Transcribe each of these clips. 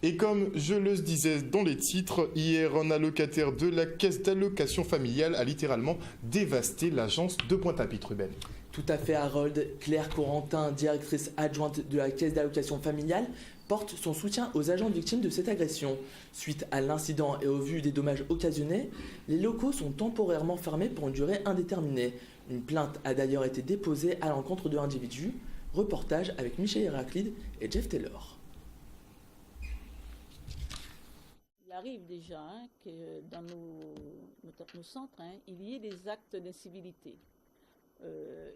Et comme je le disais dans les titres, hier, un allocataire de la caisse d'allocation familiale a littéralement dévasté l'agence de Pointe-à-Pitre, Ruben. Tout à fait, Harold. Claire Corentin, directrice adjointe de la caisse d'allocation familiale, porte son soutien aux agents victimes de cette agression. Suite à l'incident et au vu des dommages occasionnés, les locaux sont temporairement fermés pour une durée indéterminée. Une plainte a d'ailleurs été déposée à l'encontre de l'individu. Reportage avec Michel Héraclide et Jeff Taylor. Il arrive déjà que dans nos centres, il y ait des actes d'incivilité.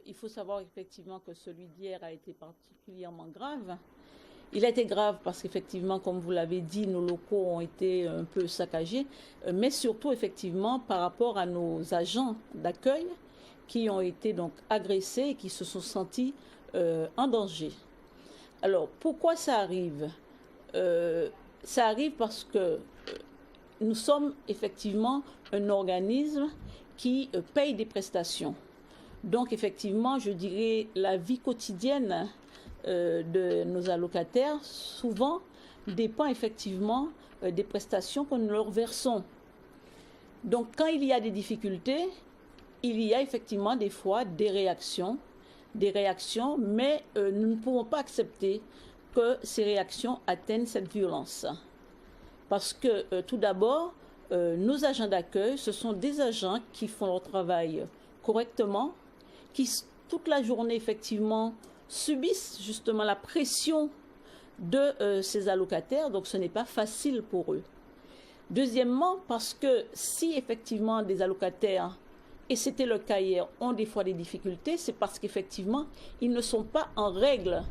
Il faut savoir effectivement que celui d'hier a été particulièrement grave. Il a été grave parce qu'effectivement, comme vous l'avez dit, nos locaux ont été un peu saccagés, mais surtout effectivement par rapport à nos agents d'accueil qui ont été donc agressés et qui se sont sentis en danger. Alors, pourquoi ça arrive ? Ça arrive parce que nous sommes effectivement un organisme qui paye des prestations. Donc, effectivement, je dirais la vie quotidienne de nos allocataires, souvent, dépend effectivement des prestations que nous leur versons. Donc, quand il y a des difficultés, il y a effectivement des fois des réactions, mais nous ne pouvons pas accepter que ces réactions atteignent cette violence. Parce que, tout d'abord, nos agents d'accueil, ce sont des agents qui font leur travail correctement, qui toute la journée, effectivement, subissent justement la pression de ces allocataires, donc ce n'est pas facile pour eux. Deuxièmement, parce que si effectivement des allocataires, et c'était le cas hier, ont des fois des difficultés, c'est parce qu'effectivement, ils ne sont pas en règle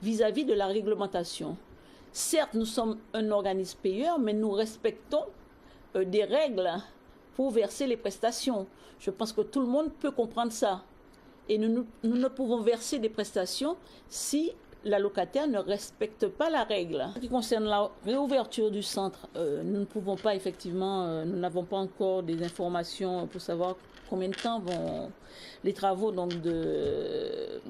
vis-à-vis de la réglementation. Certes, nous sommes un organisme payeur, mais nous respectons des règles pour verser les prestations. Je pense que tout le monde peut comprendre ça. Et nous ne pouvons verser des prestations si l'allocataire ne respecte pas la règle. En ce qui concerne la réouverture du centre, nous ne pouvons pas effectivement, nous n'avons pas encore des informations pour savoir combien de temps vont les travaux donc de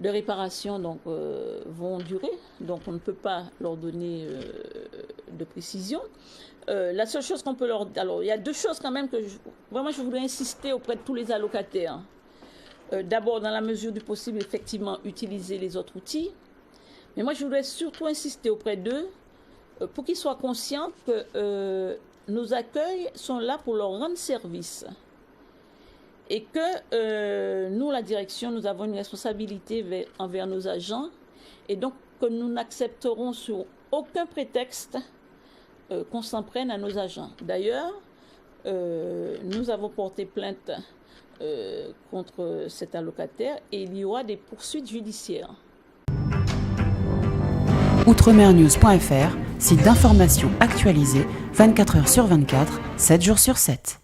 réparation vont durer. Donc on ne peut pas leur donner de précision. La seule chose qu'on peut leur... Alors il y a deux choses quand même que je voudrais insister auprès de tous les allocataires. D'abord, dans la mesure du possible, effectivement, utiliser les autres outils. Mais moi, je voudrais surtout insister auprès d'eux pour qu'ils soient conscients que nos accueils sont là pour leur rendre service. Et que nous, la direction, nous avons une responsabilité envers nos agents. Et donc, que nous n'accepterons sur aucun prétexte qu'on s'en prenne à nos agents. D'ailleurs, nous avons porté plainte contre cet allocataire et il y aura des poursuites judiciaires. Outremernews.fr, site d'information actualisé 24 heures sur 24, 7 jours sur 7.